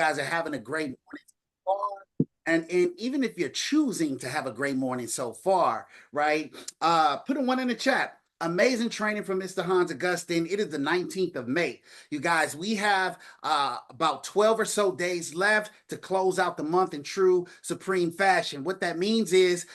guys are having a great morning so far. And even if you're choosing to have a great morning so far, right? Put a one in the chat. Amazing training from Mr. Hans Augustine. It is the 19th of May. You guys, we have about 12 or so days left to close out the month in true supreme fashion. What that means is,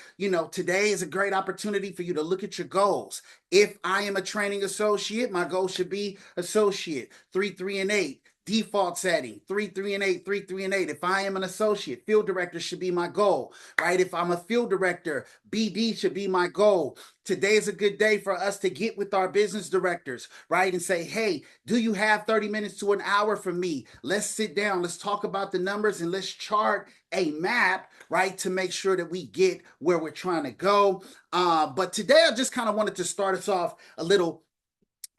today is a great opportunity for you to look at your goals. If I am a training associate, my goal should be associate, 3, 3, and 8. Default setting, 3, 3, and 8, 3, 3, and 8. If I am an associate, field director should be my goal, right? If I'm a field director, BD should be my goal. Today is a good day for us to get with our business directors, right? And say, hey, do you have 30 minutes to an hour for me? Let's sit down, let's talk about the numbers, and let's chart a map, right, to make sure that we get where we're trying to go. But today I just kind of wanted to start us off a little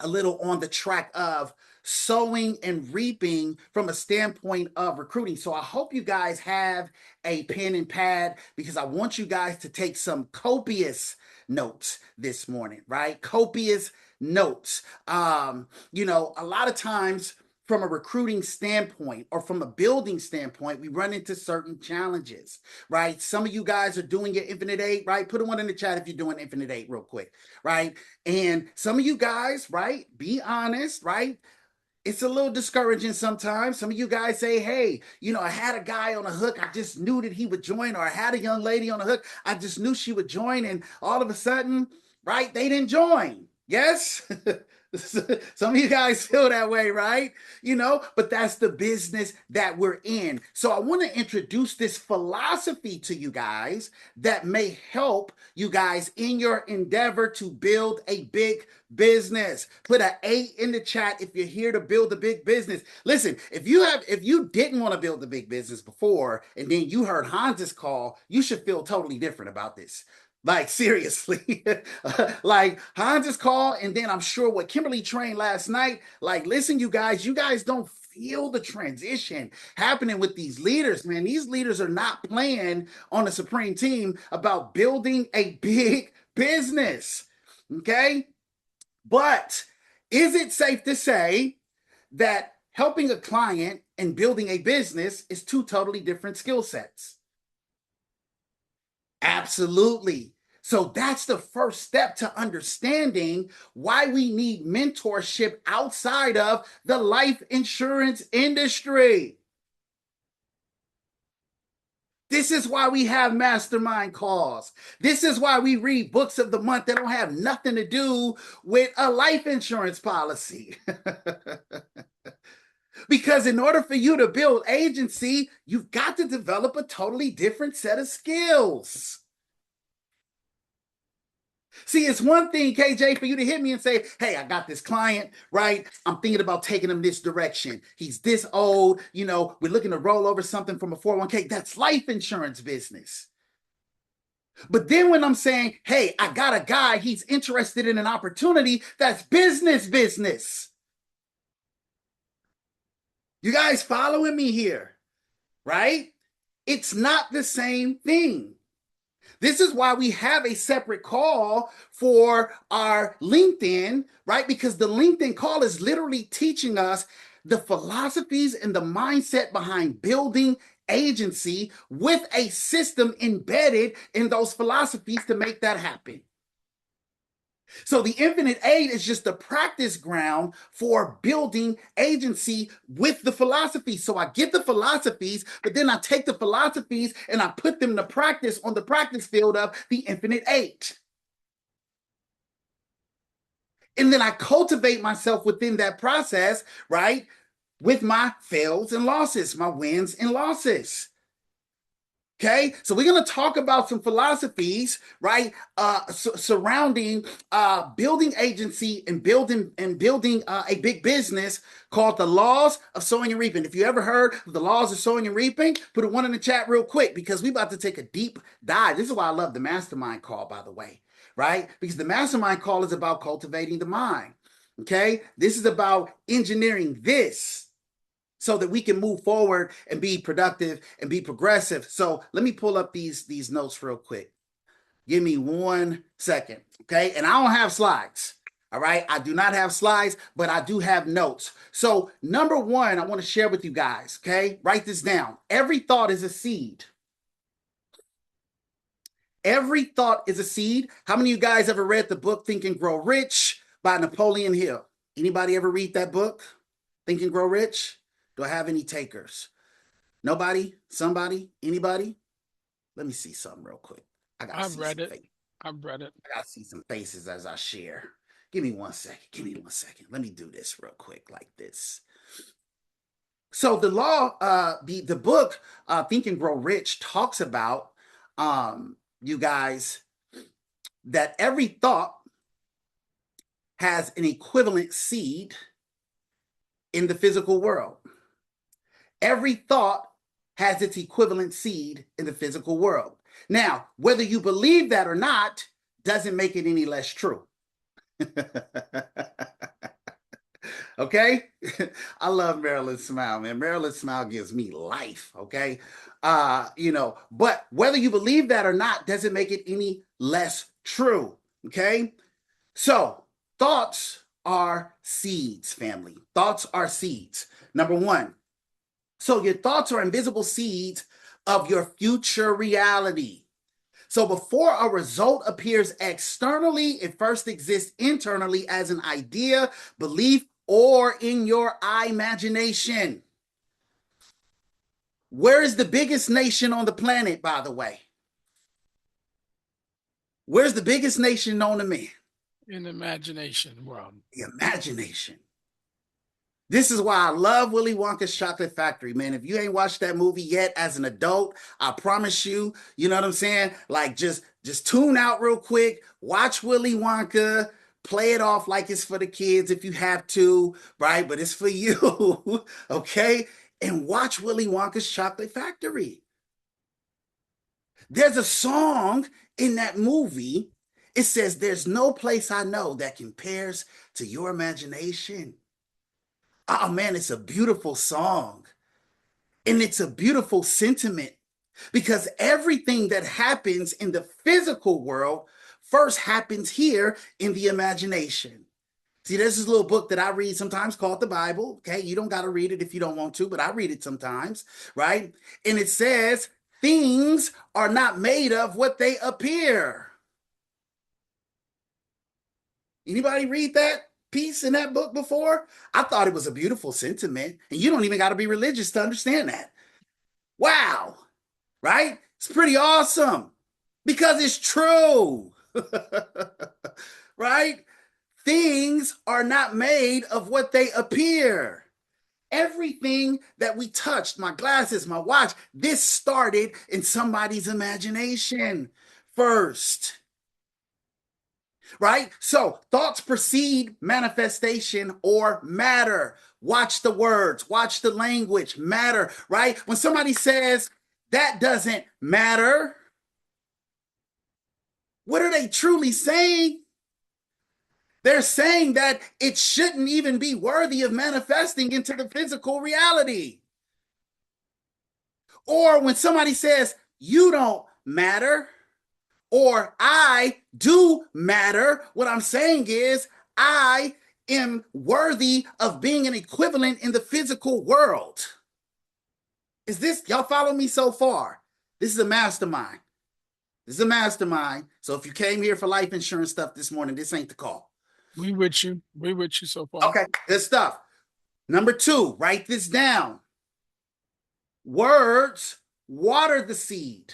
on the track of sowing and reaping from a standpoint of recruiting. So I hope you guys have a pen and pad, because I want you guys to take some copious notes this morning, right? Copious notes. A lot of times from a recruiting standpoint or from a building standpoint, we run into certain challenges, right? Some of you guys are doing your Infinite 8, right? Put a one in the chat if you're doing Infinite 8 real quick, right? And some of you guys, right? Be honest, right? It's a little discouraging sometimes. Some of you guys say, hey, I had a guy on a hook. I just knew that he would join, or I had a young lady on a hook. I just knew she would join. And all of a sudden, right, they didn't join. Yes? Some of you guys feel that way, right? But that's the business that we're in. So I want to introduce this philosophy to you guys that may help you guys in your endeavor to build a big business. Put an 8 in the chat if you're here to build a big business. Listen, if you didn't want to build a big business before and then you heard Hans's call, you should feel totally different about this. Like, seriously. Like Hans's call, and then I'm sure what Kimberly trained last night. Like, listen, you guys don't feel the transition happening with these leaders, man. These leaders are not playing on the Supreme team about building a big business. Okay? But is it safe to say that helping a client and building a business is two totally different skill sets? Absolutely. So that's the first step to understanding why we need mentorship outside of the life insurance industry. This is why we have mastermind calls. This is why we read books of the month that don't have nothing to do with a life insurance policy. Because in order for you to build agency, you've got to develop a totally different set of skills. See, it's one thing, KJ, for you to hit me and say, hey, I got this client, right? I'm thinking about taking him this direction. He's this old, we're looking to roll over something from a 401k. That's life insurance business. But then when I'm saying, hey, I got a guy, he's interested in an opportunity, that's business. You guys following me here, right? It's not the same thing. This is why we have a separate call for our LinkedIn, right? Because the LinkedIn call is literally teaching us the philosophies and the mindset behind building agency with a system embedded in those philosophies to make that happen. So the Infinite 8 is just the practice ground for building agency with the philosophy. So I get the philosophies, but then I take the philosophies and I put them to practice on the practice field of the Infinite 8. And then I cultivate myself within that process, right? With my fails and losses, my wins and losses. Okay, so we're going to talk about some philosophies, right, surrounding building agency and building a big business called the laws of sowing and reaping. If you ever heard of the laws of sowing and reaping, put a one in the chat real quick, because we're about to take a deep dive. This is why I love the mastermind call, by the way, right? Because the mastermind call is about cultivating the mind. Okay, this is about engineering this so that we can move forward and be productive and be progressive. So let me pull up these notes real quick. Give me 1 second, okay? And I don't have slides, All right. I do not have slides, but I do have notes. So, number one, I want to share with you guys. Okay. Write this down. Every thought is a seed. Every thought is a seed. How many of you guys ever read the book Think and Grow Rich by Napoleon Hill? Anybody ever read that book? Think and Grow Rich? Do I have any takers? Nobody? Somebody? Anybody? Let me see something real quick. I gotta I've see read some it. faces. I've read it. I gotta see some faces as I share. Give me 1 second. Give me 1 second. Let me do this real quick, like this. So the law, the book, Think and Grow Rich, talks about you guys that every thought has an equivalent seed in the physical world. Every thought has its equivalent seed in the physical world. Now, whether you believe that or not doesn't make it any less true. Okay? I love Marilyn Smile, man. Marilyn Smile gives me life, okay? But whether you believe that or not doesn't make it any less true, okay? So, thoughts are seeds, family. Thoughts are seeds. Number one, so your thoughts are invisible seeds of your future reality. So before a result appears externally, it first exists internally as an idea, belief, or in your imagination. Where is the biggest nation on the planet, by the way? Where's the biggest nation known to man? In the imagination world. The imagination. This is why I love Willy Wonka's Chocolate Factory, man. If you ain't watched that movie yet as an adult, I promise you, you know what I'm saying? Like just tune out real quick, watch Willy Wonka, play it off like it's for the kids if you have to, right? But it's for you, okay? And watch Willy Wonka's Chocolate Factory. There's a song in that movie. It says, "There's no place I know that compares to your imagination." Oh man, it's a beautiful song. And it's a beautiful sentiment because everything that happens in the physical world first happens here in the imagination. See, there's this little book that I read sometimes called the Bible. Okay, you don't got to read it if you don't want to, but I read it sometimes, right? And it says, things are not made of what they appear. Anybody read that piece in that book before? I thought it was a beautiful sentiment, and you don't even got to be religious to understand that. Wow, right? It's pretty awesome because it's true, right? Things are not made of what they appear. Everything that we touched, my glasses, my watch, this started in somebody's imagination first. Right? So thoughts precede manifestation or matter. Watch the words, watch the language, matter, right? When somebody says that doesn't matter, what are they truly saying? They're saying that it shouldn't even be worthy of manifesting into the physical reality. Or when somebody says, you don't matter, or I do matter, what I'm saying is I am worthy of being an equivalent in the physical world. Is this, y'all follow me so far? This is a mastermind. This is a mastermind. So if you came here for life insurance stuff this morning, this ain't the call. We with you. We with you so far. Okay, good stuff. Number two, write this down. Words water the seed.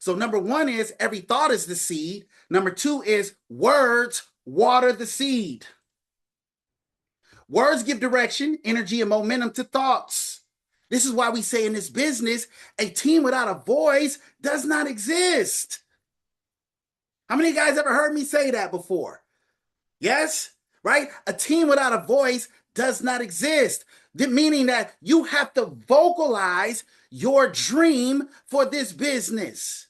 So number one is every thought is the seed. Number two is words water the seed. Words give direction, energy, and momentum to thoughts. This is why we say in this business, a team without a voice does not exist. How many of you guys ever heard me say that before? Yes? Right? A team without a voice does not exist. Meaning that you have to vocalize your dream for this business.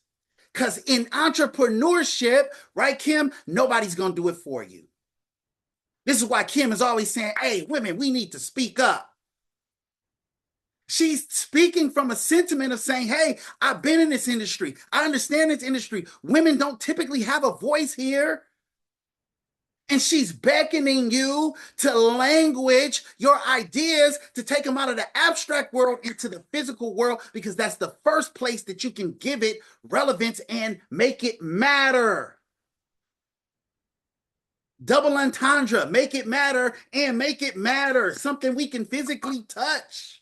Because in entrepreneurship, right, Kim, nobody's going to do it for you. This is why Kim is always saying, hey, women, we need to speak up. She's speaking from a sentiment of saying, hey, I've been in this industry. I understand this industry. Women don't typically have a voice here. And she's beckoning you to language your ideas, to take them out of the abstract world into the physical world, because that's the first place that you can give it relevance and make it matter. Double entendre, make it matter and make it matter. Something we can physically touch.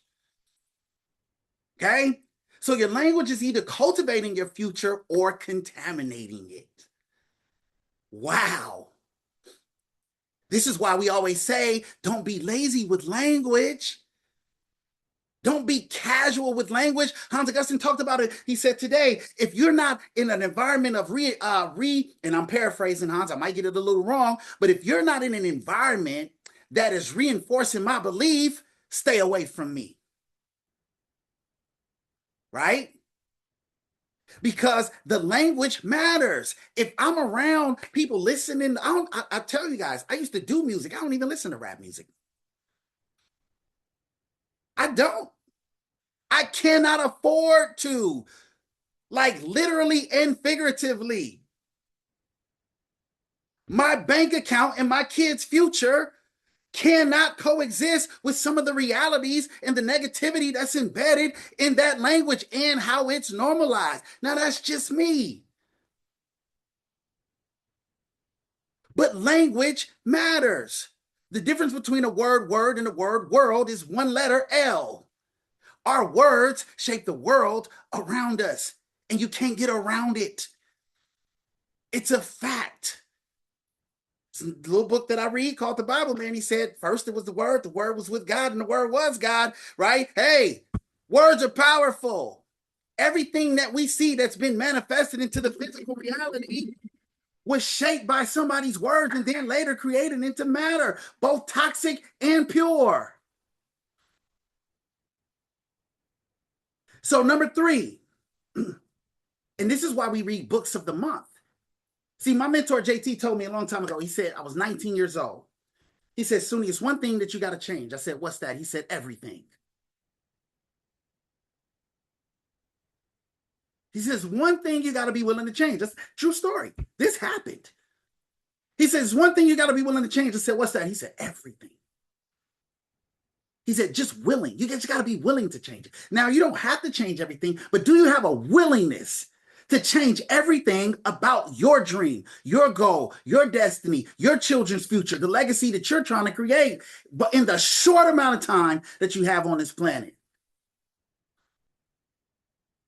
Okay? So your language is either cultivating your future or contaminating it. Wow. This is why we always say, don't be lazy with language. Don't be casual with language. Hans Augustine talked about it. He said today, if you're not in an environment of and I'm paraphrasing Hans, I might get it a little wrong, but if you're not in an environment that is reinforcing my belief, stay away from me. Right? Because the language matters. If I'm around people listening, I tell you guys, I used to do music. I don't even listen to rap music. I don't. I cannot afford to, like literally and figuratively. My bank account and my kids' future cannot coexist with some of the realities and the negativity that's embedded in that language and how it's normalized. Now, that's just me. But language matters. The difference between a word and a word world is one letter L. Our words shape the world around us, and you can't get around it. It's a fact. It's a little book that I read called the Bible, man. He said, first it was the word was with God, and the word was God, right? Hey, words are powerful. Everything that we see that's been manifested into the physical reality was shaped by somebody's words and then later created into matter, both toxic and pure. So, number 3, and this is why we read books of the month. See, my mentor JT told me a long time ago, he said, I was 19 years old. He said, Suni, it's one thing that you got to change. I said, what's that? He said, everything. He says, one thing you got to be willing to change. That's true story. This happened. He says, one thing you got to be willing to change. I said, what's that? He said, everything. He said, just willing. You just got to be willing to change it. Now, you don't have to change everything, but do you have a willingness to change everything about your dream, your goal, your destiny, your children's future, the legacy that you're trying to create, but in the short amount of time that you have on this planet?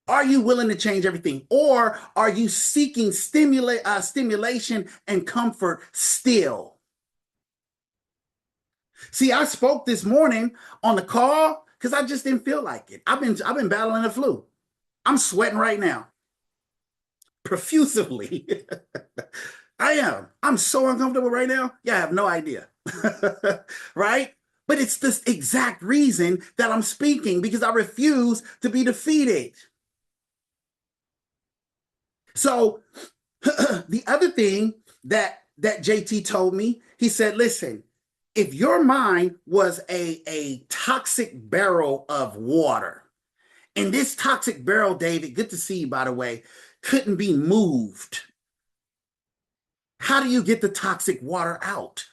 Are you willing to change everything? Or are you seeking stimulation and comfort still? See, I spoke this morning on the call because I just didn't feel like it. I've been battling the flu. I'm sweating right now, profusely. I am. I'm so uncomfortable right now. Yeah, I have no idea. Right? But it's this exact reason that I'm speaking, because I refuse to be defeated. So the other thing that JT told me, he said, listen, if your mind was a toxic barrel of water, and this toxic barrel, David, good to see you, by the way, couldn't be moved, how do you get the toxic water out?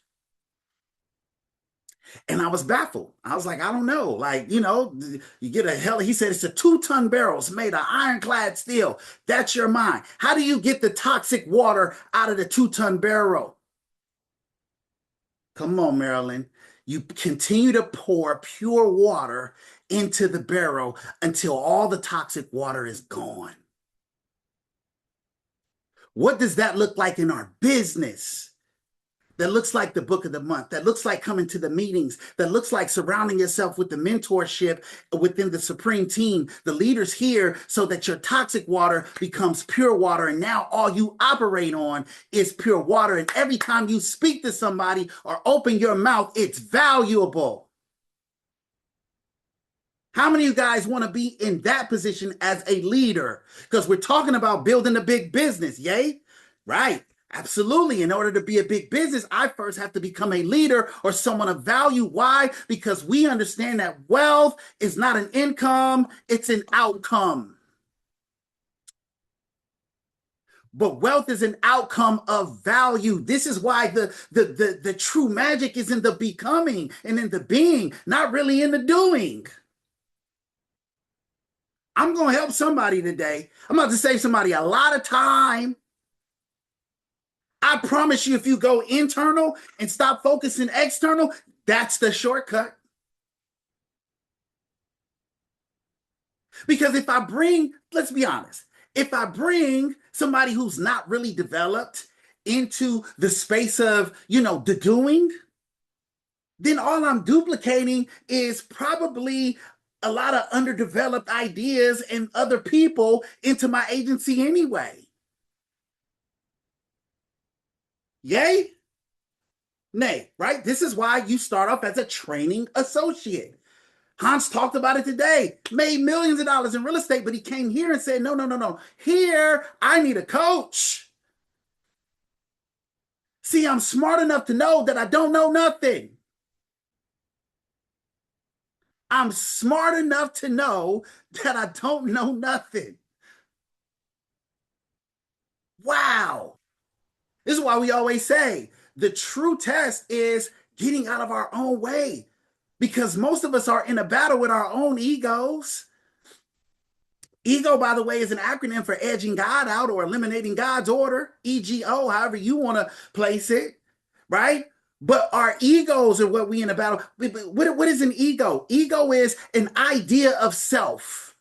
And I was baffled. I was like, I don't know. Like, you get he said it's a 2-ton barrel. It's made of ironclad steel. That's your mind. How do you get the toxic water out of the 2-ton barrel? Come on, Marilyn. You continue to pour pure water into the barrel until all the toxic water is gone. What does that look like in our business? That looks like the book of the month, that looks like coming to the meetings, that looks like surrounding yourself with the mentorship within the supreme team, the leaders here, so that your toxic water becomes pure water. And now all you operate on is pure water. And every time you speak to somebody or open your mouth, it's valuable. How many of you guys want to be in that position as a leader? Because we're talking about building a big business, yay? Right. Absolutely. In order to be a big business, I first have to become a leader or someone of value. Why? Because we understand that wealth is not an income, it's an outcome. But wealth is an outcome of value. This is why the true magic is in the becoming and in the being, not really in the doing. I'm going to help somebody today. I'm about to save somebody a lot of time. I promise you, if you go internal and stop focusing external, that's the shortcut. Because if I bring, let's be honest, if I bring somebody who's not really developed into the space of, the doing, then all I'm duplicating is probably a lot of underdeveloped ideas and other people into my agency anyway. Yay? Nay, right? This is why you start off as a training associate. Hans talked about it today, made millions of dollars in real estate, but he came here and said, no, no, no, no. Here, I need a coach. See, I'm smart enough to know that I don't know nothing. I'm smart enough to know that I don't know nothing. Wow. This is why we always say the true test is getting out of our own way, because most of us are in a battle with our own egos. Ego, by the way, is an acronym for edging God out or eliminating God's order, EGO, however you want to place it, right? But our egos are what we in a battle. What is an ego? Ego is an idea of self.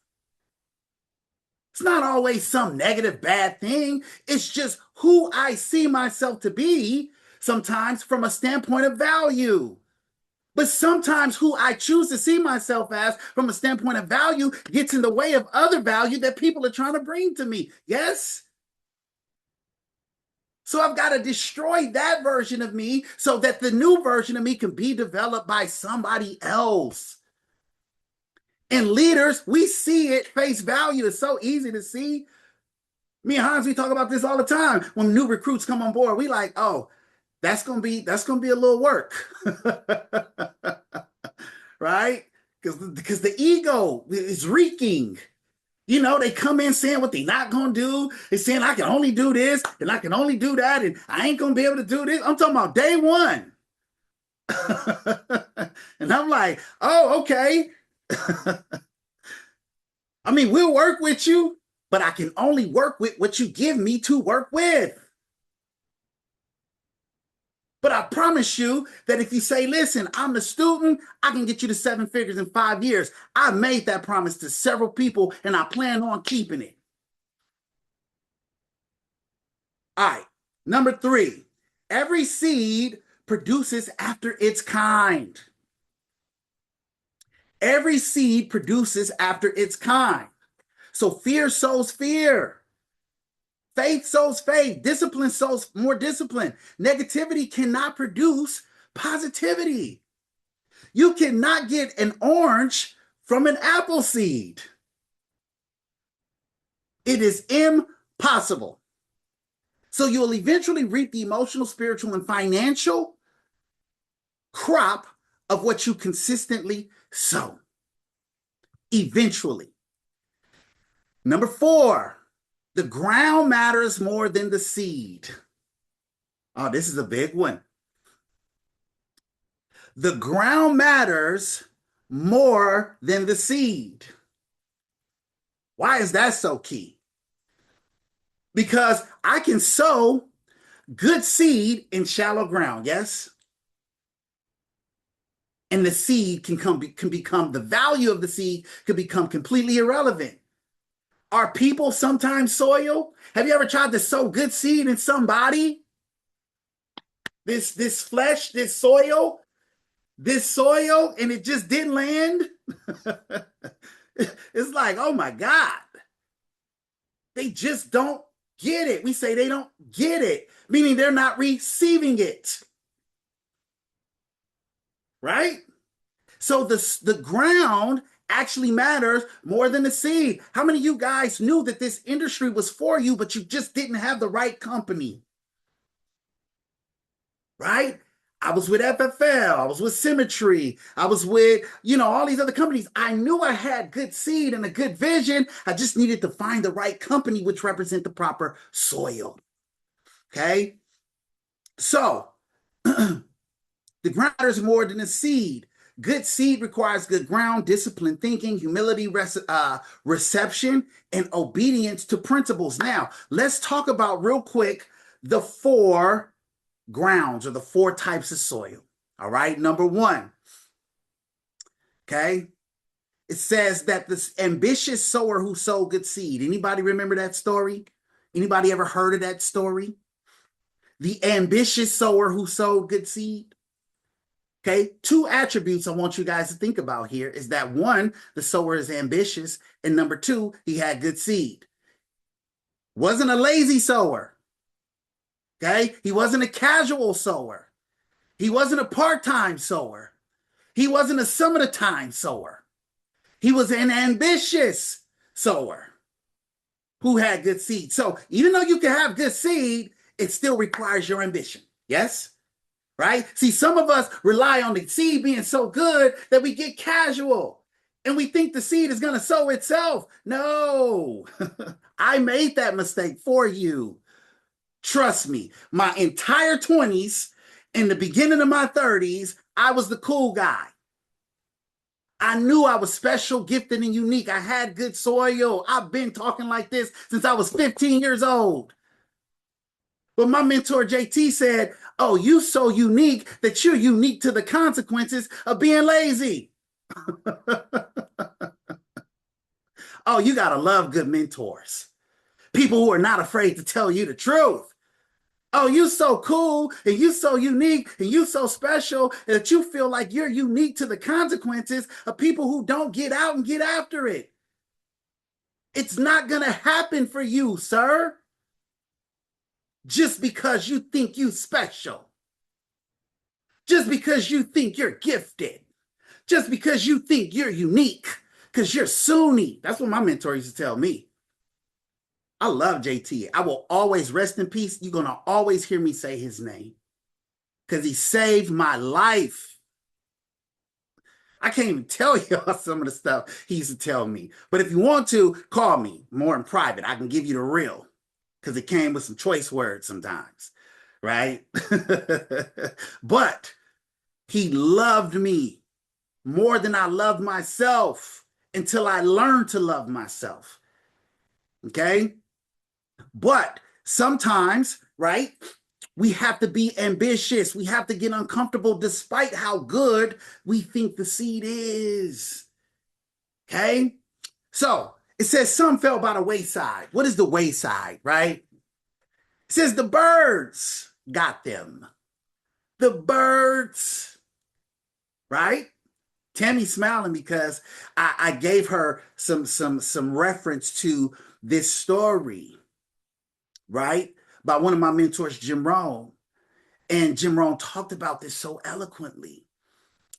It's not always some negative, bad thing. It's just who I see myself to be, sometimes from a standpoint of value. But sometimes who I choose to see myself as from a standpoint of value gets in the way of other value that people are trying to bring to me. Yes? So I've got to destroy that version of me so that the new version of me can be developed by somebody else. And leaders, we see it face value. It's so easy to see. Me and Hans, we talk about this all the time. When new recruits come on board, we like, oh, that's gonna be a little work. Right? Because the ego is reeking. They come in saying what they're not gonna do. They're saying I can only do this and I can only do that, and I ain't gonna be able to do this. I'm talking about day one. And I'm like, oh, okay. I mean, we'll work with you, but I can only work with what you give me to work with. But I promise you that if you say, listen, I'm the student, I can get you to 7 figures in 5 years. I made that promise to several people and I plan on keeping it. All right. Number 3, every seed produces after its kind. Every seed produces after its kind. So fear sows fear. Faith sows faith. Discipline sows more discipline. Negativity cannot produce positivity. You cannot get an orange from an apple seed. It is impossible. So you'll eventually reap the emotional, spiritual, and financial crop of what you consistently sow. Eventually. Number 4, the ground matters more than the seed. Oh, this is a big one. The ground matters more than the seed. Why is that so key? Because I can sow good seed in shallow ground, yes? And the seed can become, the value of the seed could become completely irrelevant. Are people sometimes soil? Have you ever tried to sow good seed in somebody? This flesh, this soil, and it just didn't land? It's like, oh my God. They just don't get it. We say they don't get it, meaning they're not receiving it. Right? So the ground actually matters more than the seed. How many of you guys knew that this industry was for you, but you just didn't have the right company? Right? I was with FFL. I was with Symmetry. I was with, all these other companies. I knew I had good seed and a good vision. I just needed to find the right company which represent the proper soil. Okay. So the ground is more than a seed. Good seed requires good ground, disciplined thinking, humility, reception, and obedience to principles. Now, let's talk about real quick the four grounds or the four types of soil. All right. Number one, okay, it says that this ambitious sower who sowed good seed. Anybody remember that story? Anybody ever heard of that story? The ambitious sower who sowed good seed. Okay, two attributes I want you guys to think about here is that one, the sower is ambitious, and number two, he had good seed. Wasn't a lazy sower. Okay, he wasn't a casual sower. He wasn't a part-time sower. He wasn't a some of the time sower. He was an ambitious sower who had good seed. So even though you can have good seed, it still requires your ambition. Yes? Right? See, some of us rely on the seed being so good that we get casual and we think the seed is going to sow itself. No, I made that mistake for you. Trust me, my entire 20s and the beginning of my 30s, I was the cool guy. I knew I was special, gifted, and unique. I had good soil. I've been talking like this since I was 15 years old. But my mentor, JT, said, oh, you so unique that you're unique to the consequences of being lazy. Oh, you got to love good mentors. People who are not afraid to tell you the truth. Oh, you so cool and you so unique and you so special that you feel like you're unique to the consequences of people who don't get out and get after it. It's not going to happen for you, sir. Just because you think you special. Just because you think you're gifted. Just because you think you're unique. Because you're Sunni. That's what my mentor used to tell me. I love JT. I will always rest in peace. You're going to always hear me say his name because he saved my life. I can't even tell y'all some of the stuff he used to tell me. But if you want to, call me more in private. I can give you the real because it came with some choice words sometimes, right? But he loved me more than I loved myself until I learned to love myself. Okay? But sometimes, right, we have to be ambitious. We have to get uncomfortable despite how good we think the seed is. Okay? So it says some fell by the wayside. What is the wayside, right? It says the birds got them. The birds, right? Tammy's smiling because I gave her some reference to this story, right? By one of my mentors, Jim Rohn. And Jim Rohn talked about this so eloquently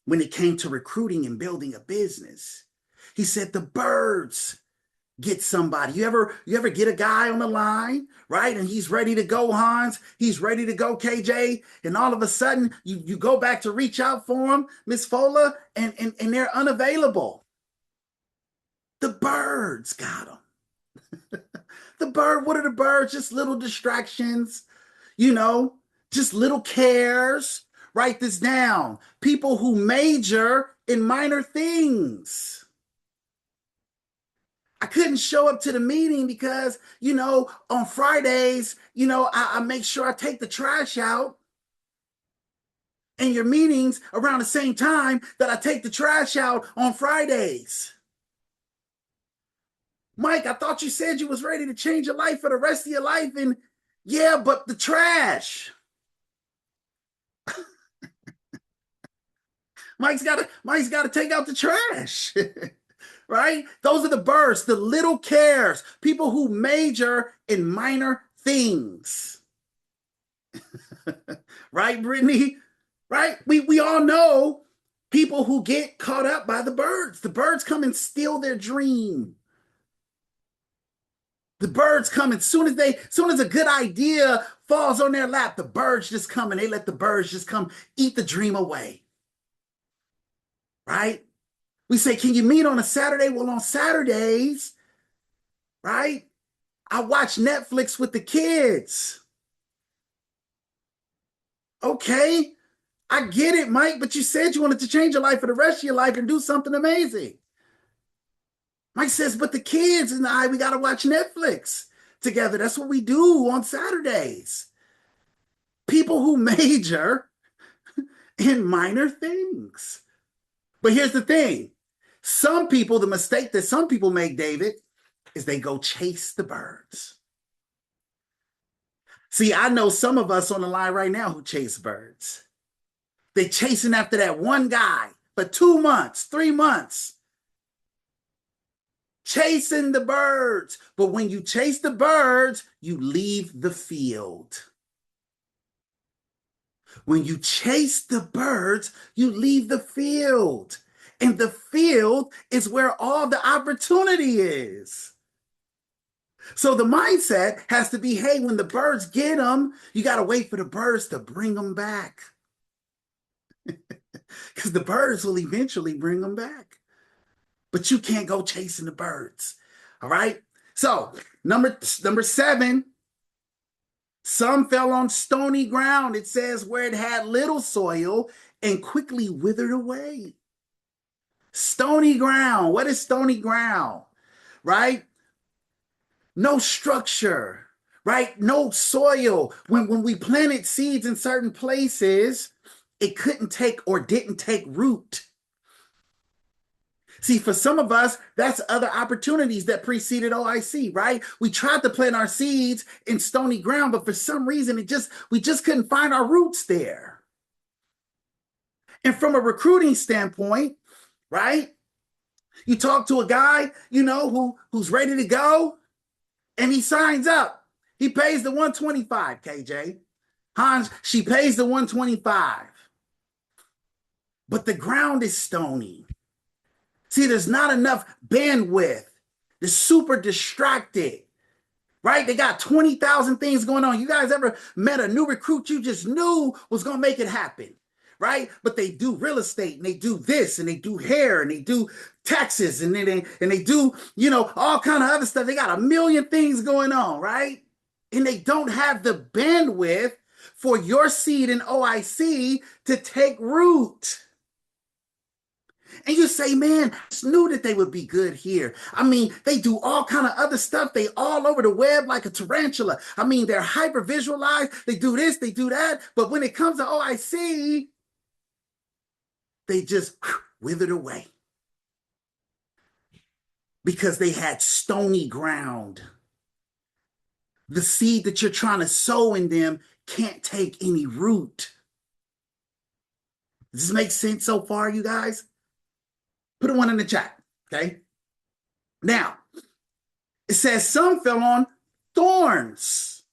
when it came to recruiting and building a business. He said the birds get somebody. You ever get a guy on the line, right? And he's ready to go, Hans. He's ready to go, KJ. And all of a sudden, you go back to reach out for him, Miss Fola, and they're unavailable. The birds got them. What are the birds? Just little distractions, just little cares. Write this down. People who major in minor things. I couldn't show up to the meeting because, on Fridays, I make sure I take the trash out. And your meetings around the same time that I take the trash out on Fridays. Mike, I thought you said you was ready to change your life for the rest of your life. And yeah, but the trash. Mike's got to take out the trash. Right? Those are the birds, the little cares, people who major in minor things. Right, Brittany? Right? We all know people who get caught up by the birds. The birds come and steal their dream. The birds come as soon as a good idea falls on their lap, the birds just come and they let the birds just come eat the dream away, right? We say, can you meet on a Saturday? Well, on Saturdays, right? I watch Netflix with the kids. Okay, I get it, Mike, but you said you wanted to change your life for the rest of your life and do something amazing. Mike says, but the kids and I, we got to watch Netflix together. That's what we do on Saturdays. People who major in minor things. But here's the thing. Some people, the mistake that some people make, David, is they go chase the birds. See, I know some of us on the line right now who chase birds. They chasing after that one guy for 2 months, 3 months, chasing the birds. But when you chase the birds, you leave the field. When you chase the birds, you leave the field. And the field is where all the opportunity is. So the mindset has to be, hey, when the birds get them, you got to wait for the birds to bring them back. Because the birds will eventually bring them back. But you can't go chasing the birds. All right. So number 7, some fell on stony ground. It says where it had little soil and quickly withered away. Stony ground. What is stony ground? Right? No structure, right? No soil. When we planted seeds in certain places, it couldn't take or didn't take root. See, for some of us, that's other opportunities that preceded OIC, right? We tried to plant our seeds in stony ground, but for some reason, we just couldn't find our roots there. And from a recruiting standpoint, right? You talk to a guy, who's ready to go, and he signs up. He pays the 125, KJ. Hans, she pays the 125. But the ground is stony. See, there's not enough bandwidth. They're super distracted, right? They got 20,000 things going on. You guys ever met a new recruit you just knew was going to make it happen, right? But they do real estate and they do this and they do hair and they do taxes and they do, all kind of other stuff. They got a million things going on, right? And they don't have the bandwidth for your seed in OIC to take root. And you say, man, I just knew that they would be good here. I mean, they do all kind of other stuff. They all over the web like a tarantula. I mean, they're hyper visualized. They do this, they do that. But when it comes to OIC, they just withered away because they had stony ground. The seed that you're trying to sow in them can't take any root. Does this make sense so far, you guys? Put a 1 in the chat, okay? Now, it says some fell on thorns.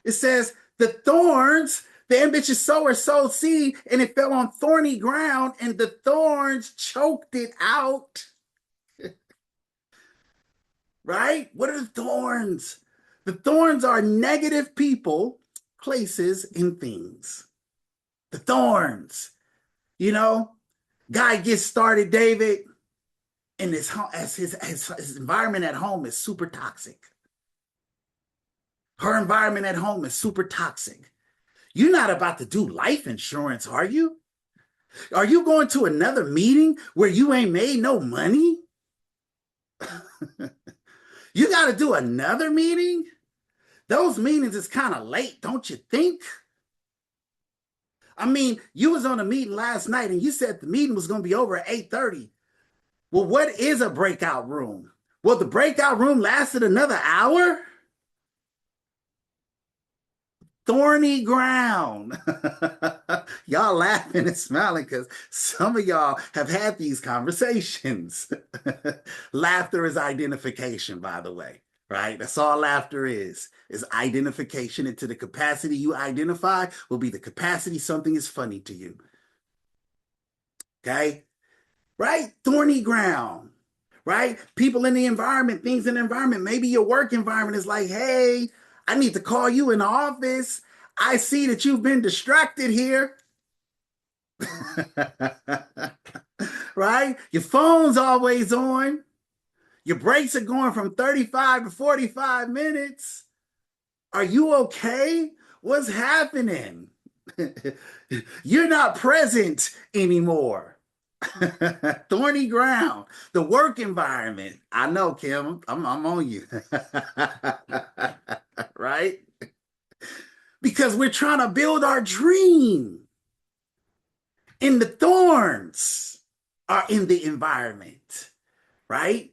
It says the thorns, the ambitious sower sowed seed, and it fell on thorny ground, and the thorns choked it out. Right? What are the thorns? The thorns are negative people, places, and things. The thorns, guy gets started, David, and his environment at home is super toxic. Her environment at home is super toxic. You're not about to do life insurance, are you? Are you going to another meeting where you ain't made no money? You got to do another meeting? Those meetings is kind of late, don't you think? I mean, you was on a meeting last night and you said the meeting was going to be over at 8:30. Well, what is a breakout room? Well, the breakout room lasted another hour? Thorny ground. Y'all laughing and smiling because some of y'all have had these conversations. Laughter is identification, by the way, right? That's all laughter is identification. Into the capacity you identify will be the capacity something is funny to you. Okay? Right? Thorny ground. right? People in the environment, things in the environment. Maybe your work environment is like, hey, I need to call you in the office. I see that you've been distracted here. Right? Your phone's always on. Your breaks are going from 35 to 45 minutes. Are you okay? What's happening? You're not present anymore. Thorny ground, the work environment. I know, Kim, I'm on you. Right? Because we're trying to build our dream, and the thorns are in the environment, right?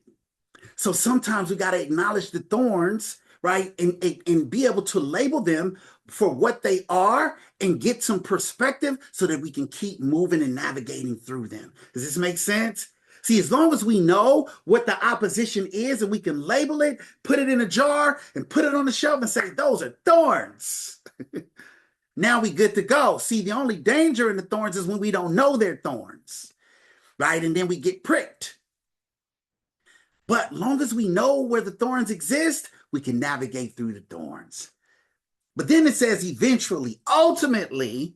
So sometimes we got to acknowledge the thorns, right? And be able to label them for what they are and get some perspective so that we can keep moving and navigating through them. Does this make sense? See, as long as we know what the opposition is and we can label it, put it in a jar and put it on the shelf and say, those are thorns. Now we good to go. See, the only danger in the thorns is when we don't know they're thorns, right? And then we get pricked. But long as we know where the thorns exist, we can navigate through the thorns. But then it says eventually, ultimately,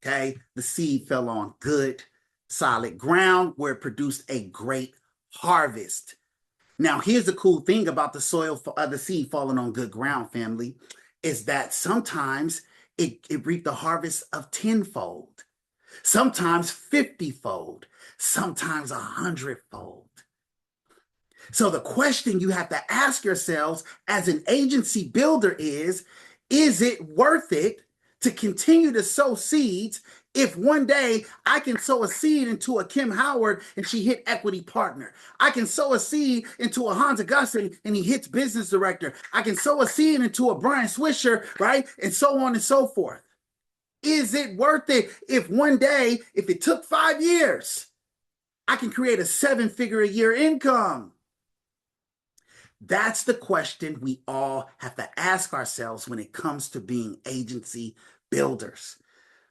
okay, the seed fell on good, solid ground where it produced a great harvest. Now, here's the cool thing about the soil, the seed falling on good ground, family, is that sometimes it reaped a harvest of tenfold, sometimes 50-fold, sometimes 100-fold. So the question you have to ask yourselves as an agency builder is it worth it to continue to sow seeds if one day I can sow a seed into a Kim Howard and she hit equity partner? I can sow a seed into a Hans Augustin and he hits business director. I can sow a seed into a Brian Swisher, right? And so on and so forth. Is it worth it if one day, if it took 5 years, I can create a 7-figure a year income? That's the question we all have to ask ourselves when it comes to being agency builders.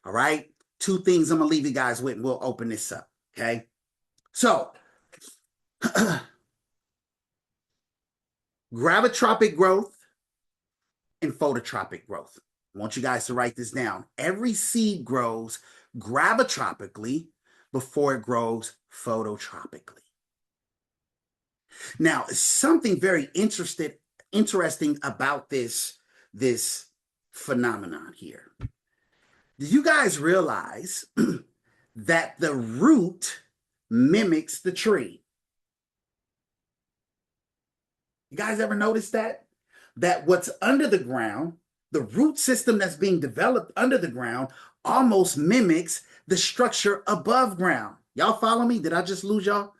All right. 2 things I'm going to leave you guys with, and we'll open this up. Okay. So, gravitropic growth and phototropic growth. I want you guys to write this down. Every seed grows gravitropically before it grows phototropically. Now, something very interesting about this phenomenon here. Do you guys realize that the root mimics the tree? You guys ever notice that? That what's under the ground, the root system that's being developed under the ground, almost mimics the structure above ground. Y'all follow me? Did I just lose y'all?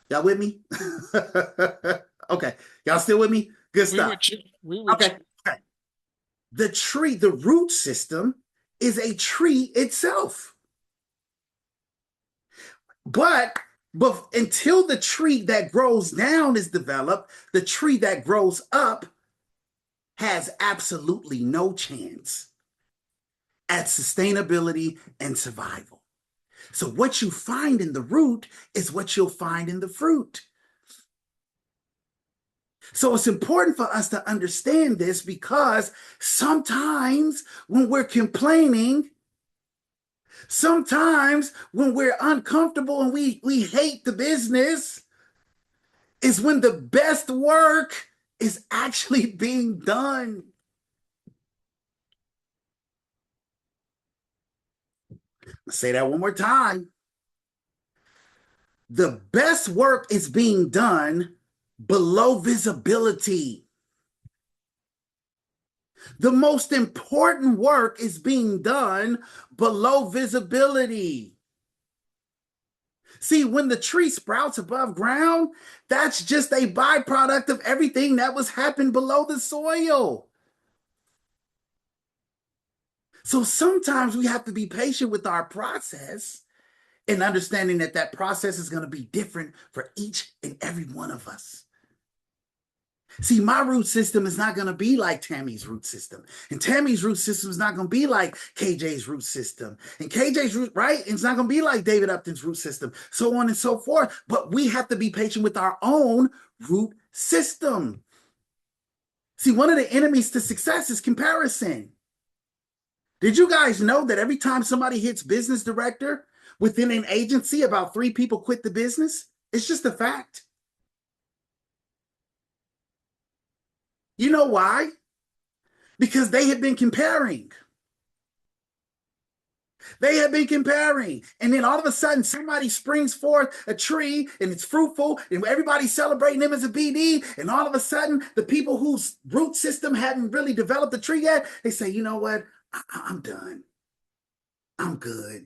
Y'all with me? Okay. Y'all still with me? Good stuff. We with okay. You. Okay. The tree, the root system is a tree itself. But until the tree that grows down is developed, the tree that grows up has absolutely no chance at sustainability and survival. So what you find in the root is what you'll find in the fruit. So it's important for us to understand this, because sometimes when we're complaining, sometimes when we're uncomfortable and we hate the business, is when the best work is actually being done. I'll say that one more time. The best work is being done below visibility. The most important work is being done below visibility. See, when the tree sprouts above ground, that's just a byproduct of everything that was happening below the soil. So sometimes we have to be patient with our process and understanding that that process is going to be different for each and every one of us. See, my root system is not going to be like Tammy's root system. And Tammy's root system is not going to be like KJ's root system. And KJ's root, right? It's not going to be like David Upton's root system, so on and so forth. But we have to be patient with our own root system. See, one of the enemies to success is comparison. Did you guys know that every time somebody hits business director within an agency, about 3 people quit the business? It's just a fact. You know why? Because they had been comparing. They have been comparing. And then all of a sudden, somebody springs forth a tree and it's fruitful, and everybody's celebrating them as a BD. And all of a sudden, the people whose root system hadn't really developed the tree yet, they say, you know what? I'm done. I'm good.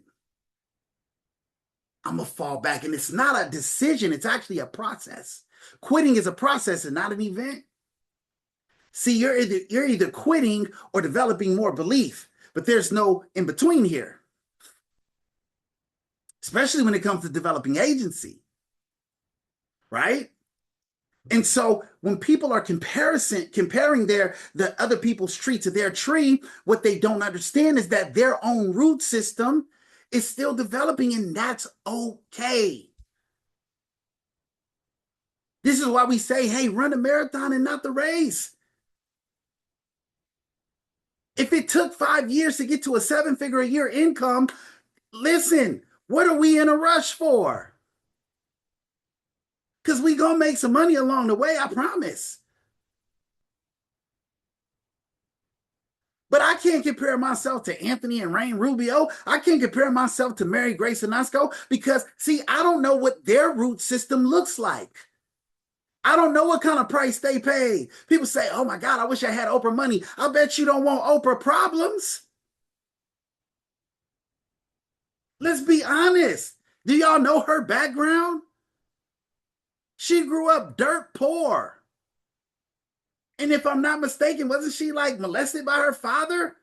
I'm going to fall back. And it's not a decision, it's actually a process. Quitting is a process and not an event. See, you're either quitting or developing more belief, but there's no in between here, especially when it comes to developing agency, right? And so when people are comparing the other people's tree to their tree, what they don't understand is that their own root system is still developing, and that's okay. This is why we say, hey, run a marathon and not the race. If it took 5 years to get to a 7-figure a year income, listen, what are we in a rush for? Because we going to make some money along the way, I promise. But I can't compare myself to Anthony and Rain Rubio. I can't compare myself to Mary Grace Anasco because, see, I don't know what their root system looks like. I don't know what kind of price they pay. People say, oh my God, I wish I had Oprah money. I bet you don't want Oprah problems. Let's be honest. Do y'all know her background? She grew up dirt poor. And if I'm not mistaken, wasn't she like molested by her father?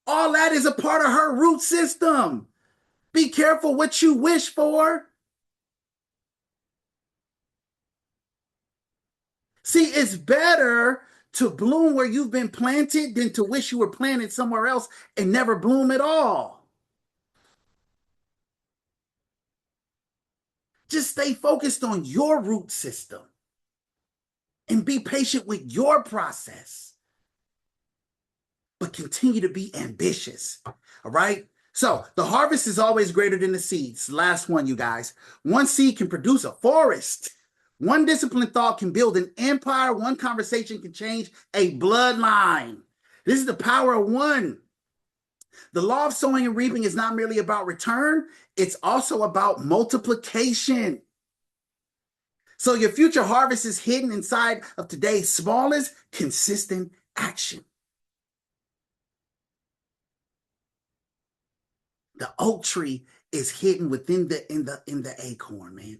All that is a part of her root system. Be careful what you wish for. See, it's better to bloom where you've been planted than to wish you were planted somewhere else and never bloom at all. Just stay focused on your root system and be patient with your process, but continue to be ambitious. All right. So the harvest is always greater than the seeds. Last one, you guys. One seed can produce a forest. One disciplined thought can build an empire. One conversation can change a bloodline. This is the power of one. The law of sowing and reaping is not merely about return, it's also about multiplication. So your future harvest is hidden inside of today's smallest consistent action. The oak tree is hidden within the acorn, man.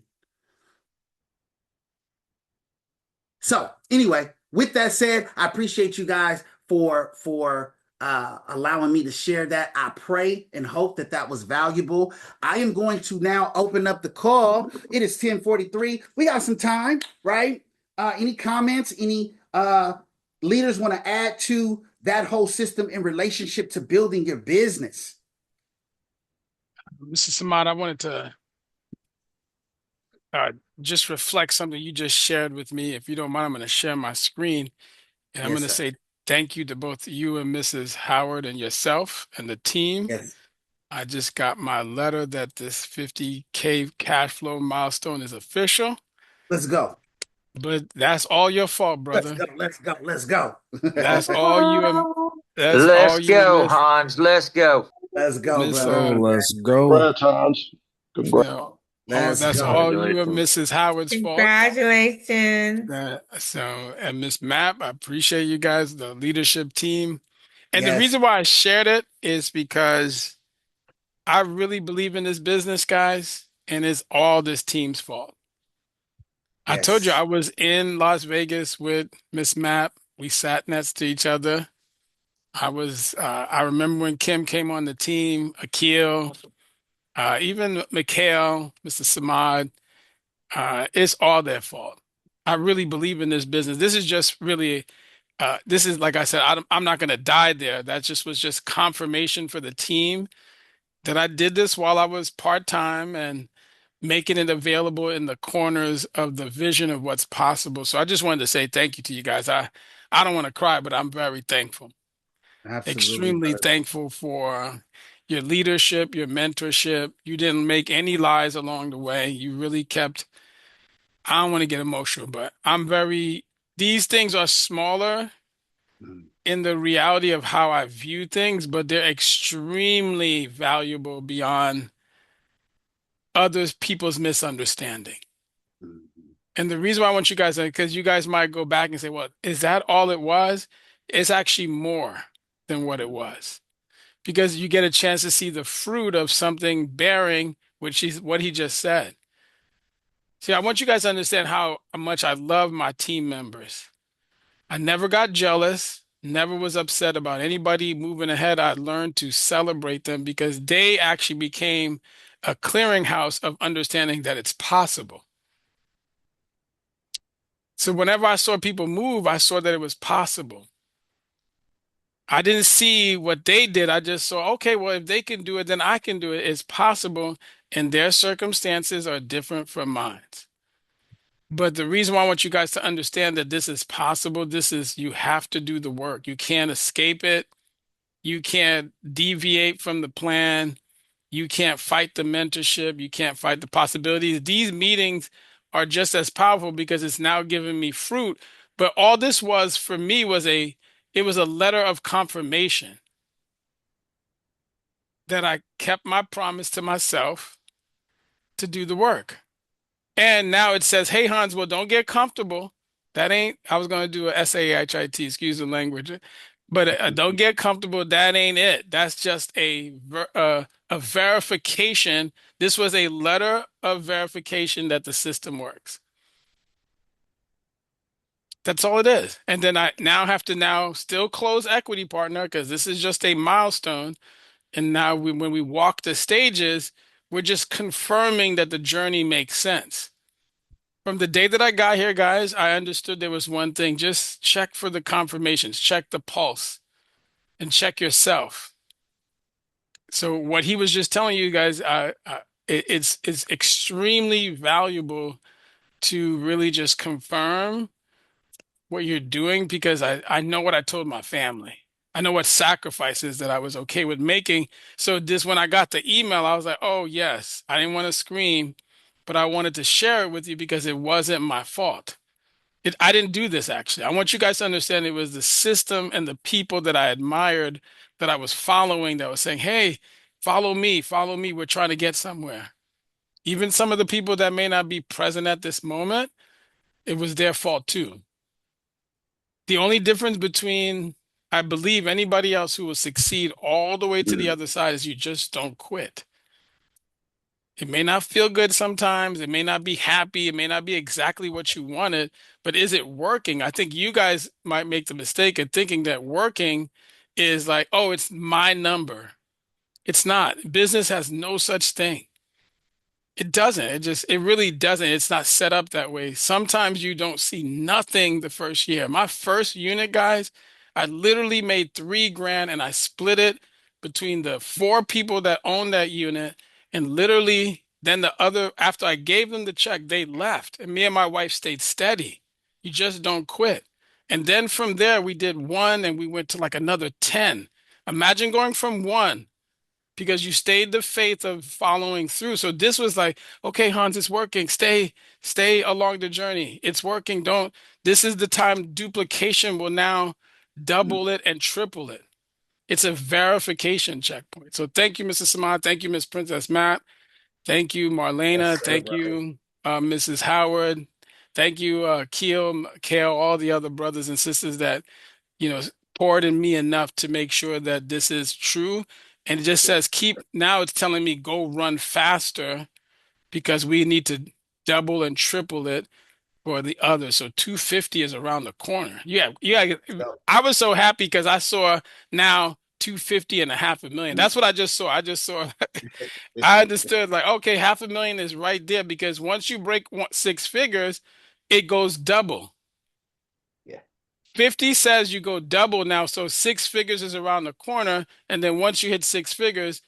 So anyway, with that said, I appreciate you guys for allowing me to share that. I pray and hope that that was valuable. I am going to now open up the call. It is 10:43. We got some time, right? Any comments? Any leaders want to add to that whole system in relationship to building your business? Mr. Samad, I wanted to uh, just reflect something you just shared with me. If you don't mind, I'm going to share my screen and I'm Yes, going to sir. say thank you to both you and Mrs. Howard and yourself and the team. Yes. I just got my letter that this 50K cash flow milestone is official, Let's go. but that's all your fault, Let's brother. go. Let's go. Let's go. That's all you and that's all Let's you and go, Hans. Let's go. Let's go, Miss brother. Oh, let's go. Congrats, Hans. Congrats. no, Let's that's go. all you and Congratulations. Mrs. Howard's fault. Congratulations. So, and Miss Mapp, I appreciate you guys, the leadership team. And the Yes. reason why I shared it is because I really believe in this business, guys, and it's all this team's fault. I told you Yes. I was in Las Vegas with Miss Mapp. We sat next to each other. I remember when Kim came on the team, Akil, even Mikhail, Mr. Samad, it's all their fault. I really believe in this business. This is just really, this is like I said, I'm not going to die there. That just was just confirmation for the team that I did this while I was part-time and making it available in the corners of the vision of what's possible. So I just wanted to say thank you to you guys. I don't want to cry, but I'm very thankful. Absolutely, Extremely brother. thankful for your leadership, your mentorship. You didn't make any lies along the way. You really kept, I don't want to get emotional, but these things are smaller Mm, in the reality of how I view things, but they're extremely valuable beyond others people's misunderstanding. mm, And the reason why I want you guys to, because you guys might go back and say, well, is that all it was? It's actually more than what it mm, was. Because you get a chance to see the fruit of something bearing, which is what he just said. See, I want you guys to understand how much I love my team members. I never got jealous, never was upset about anybody moving ahead. I learned to celebrate them because they actually became a clearinghouse of understanding that it's possible. So whenever I saw people move, I saw that it was possible. I didn't see what they did. I just saw, okay, well, if they can do it, then I can do it. It's possible, and their circumstances are different from mine. But the reason why I want you guys to understand that this is possible, this is you have to do the work. You can't escape it. You can't deviate from the plan. You can't fight the mentorship. You can't fight the possibilities. These meetings are just as powerful because it's now giving me fruit. But all this was for me was it was a letter of confirmation that I kept my promise to myself to do the work. And now it says, hey, Hans, well, don't get comfortable. That ain't, I was going to do a SAHIT, excuse the language, but don't get comfortable. That ain't it. That's just a verification. This was a letter of verification that the system works. That's all it is. And then I now have to now still close equity partner because this is just a milestone. And now when we walk the stages, we're just confirming that the journey makes sense. From the day that I got here, guys, I understood there was one thing. Just check for the confirmations, check the pulse, and check yourself. So what he was just telling you guys, it's extremely valuable to really just confirm what you're doing because I know what I told my family. I know what sacrifices that I was okay with making. So this, when I got the email, I was like, oh yes, I didn't want to scream, but I wanted to share it with you because it wasn't my fault. I didn't do this actually. I want you guys to understand it was the system and the people that I admired that I was following that was saying, hey, follow me. We're trying to get somewhere. Even some of the people that may not be present at this moment, it was their fault too. The only difference between, I believe, anybody else who will succeed all the way to the mm, other side is you just don't quit. It may not feel good sometimes. It may not be happy. It may not be exactly what you wanted, but is it working? I think you guys might make the mistake of thinking that working is like, oh, it's my number. It's not. Business has no such thing. It doesn't. It really doesn't. It's not set up that way. Sometimes you don't see nothing the first year. My first unit, guys, I literally made 3 grand and I split it between the 4 people that owned that unit. And literally, then the other, after I gave them the check, they left. And me and my wife stayed steady. You just don't quit. And then from there, we did one and we went to like another 10. Imagine going from one because you stayed the faith of following through. So this was like, okay, Hans, it's working. Stay along the journey. It's working. Don't, this is the time duplication will now mm. double it and triple it. It's a verification checkpoint. So thank you, Mr. Samad. Thank you, Miss Princess Matt. Thank you, Yes, Marlena. sir, Thank brother. you, Mrs. Howard. Thank you, Kale, all the other brothers and sisters that you know, poured in me enough to make sure that this is true. And it just Yes, says now it's telling me go run faster because we need to double and triple it for the other. So 250 is around the corner. Yeah, yeah. sir. I was so happy because I saw now 250 and a half a million. Mm. That's what I just saw. I just saw, I understood like, okay, 500,000 is right there because once you break 6 figures, it goes double. Yeah. 50 says you go double now, so six figures is around the corner, and then once you hit six figures,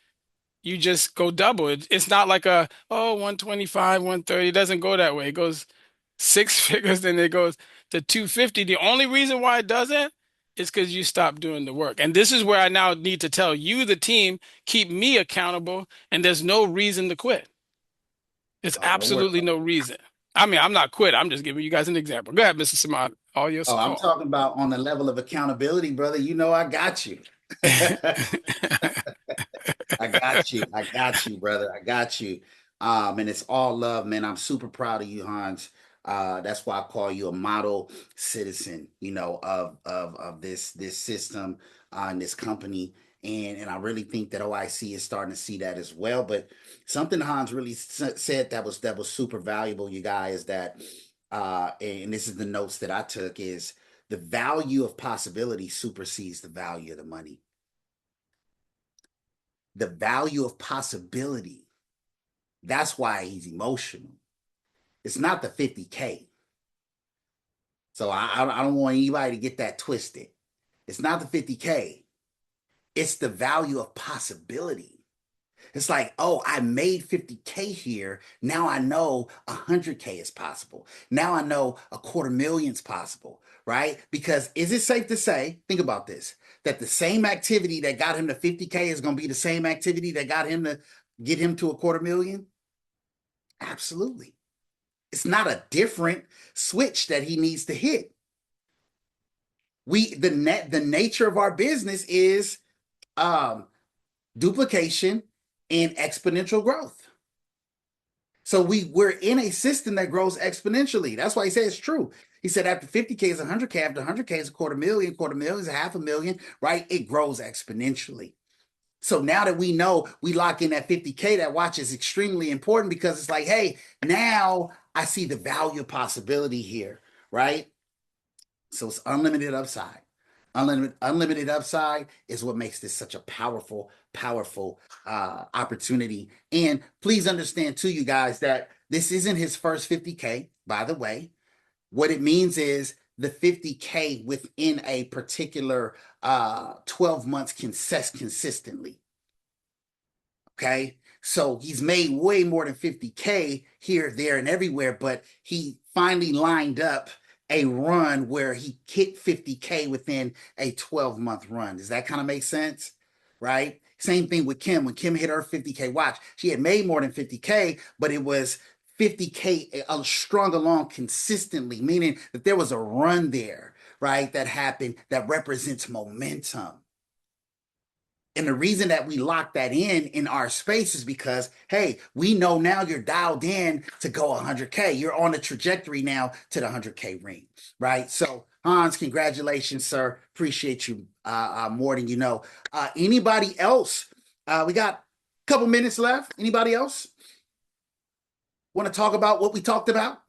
you just go double. It's not like a, oh, 125, 130. It doesn't go that way. It goes six figures, then it goes to 250. The only reason why it doesn't is because you stop doing the work. And this is where I now need to tell you, the team, keep me accountable, and there's no reason to quit. There's Oh, don't worry absolutely about no it. reason. I mean, I'm not quit. I'm just giving you guys an example. Go ahead, Mr. Samad. All your Oh, I'm call. talking about on the level of accountability, brother. You know I got you. I got you. I got you, brother. I got you. And it's all love, man. I'm super proud of you, Hans. That's why I call you a model citizen, of this system and this company. And I really think that OIC is starting to see that as well. But something Hans really said that was super valuable, you guys, that and this is the notes that I took, is the value of possibility supersedes the value of the money. The value of possibility. That's why he's emotional. It's not the 50K. So I don't want anybody to get that twisted. It's not the 50K. It's the value of possibility. It's like, oh, I made 50K here. Now I know 100K is possible. Now I know a quarter million's possible, right? Because is it safe to say, think about this, that the same activity that got him to 50K is going to be the same activity that got him to get him to a quarter million? Absolutely. It's not a different switch that he needs to hit. The nature of our business is um, duplication and exponential growth. So we're in a system that grows exponentially. That's why he said it's true. He said after 50K is 100K, after 100K is quarter million is a half a million, right? It grows exponentially. So now that we know we lock in that 50K, that watch is extremely important because it's like, hey, now I see the value of possibility here, right? So it's unlimited upside. Unlimited upside is what makes this such a powerful opportunity. And please understand too, you guys, that this isn't his first 50K, by the way. What it means is the 50K within a particular 12 months consistently. Okay. So he's made way more than 50K here, there, and everywhere, but he finally lined up a run where he hit 50K within a 12-month run. Does that kind of make sense? Right? Same thing with Kim. When Kim hit her 50K watch, she had made more than 50K, but it was 50K strung along consistently, meaning that there was a run there, right? That happened that represents momentum. And the reason that we lock that in our space is because, hey, we know now you're dialed in to go 100K. You're on the trajectory now to the 100K ring, right? So, Hans, congratulations, sir. Appreciate you more than you know. Anybody else? We got a couple minutes left. Anybody else want to talk about what we talked about?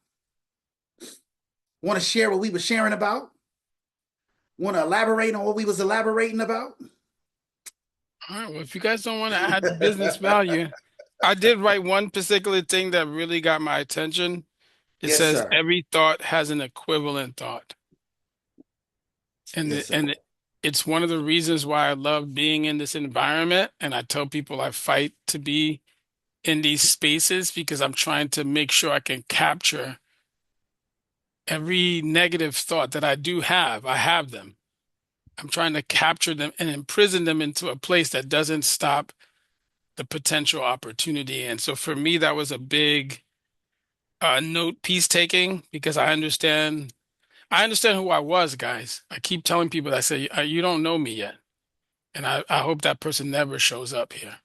Want to share what we were sharing about? Want to elaborate on what we was elaborating about? All right. Well, if you guys don't want to add business value, I did write one particular thing that really got my attention. It Yes, says sir. every thought has an equivalent thought. And Yes, the, sir. and it's one of the reasons why I love being in this environment. And I tell people I fight to be in these spaces because I'm trying to make sure I can capture every negative thought that I do have. I have them. I'm trying to capture them and imprison them into a place that doesn't stop the potential opportunity. And so for me, that was a big note piece taking because I understand who I was, guys. I keep telling people that I say, you don't know me yet. And I hope that person never shows up here.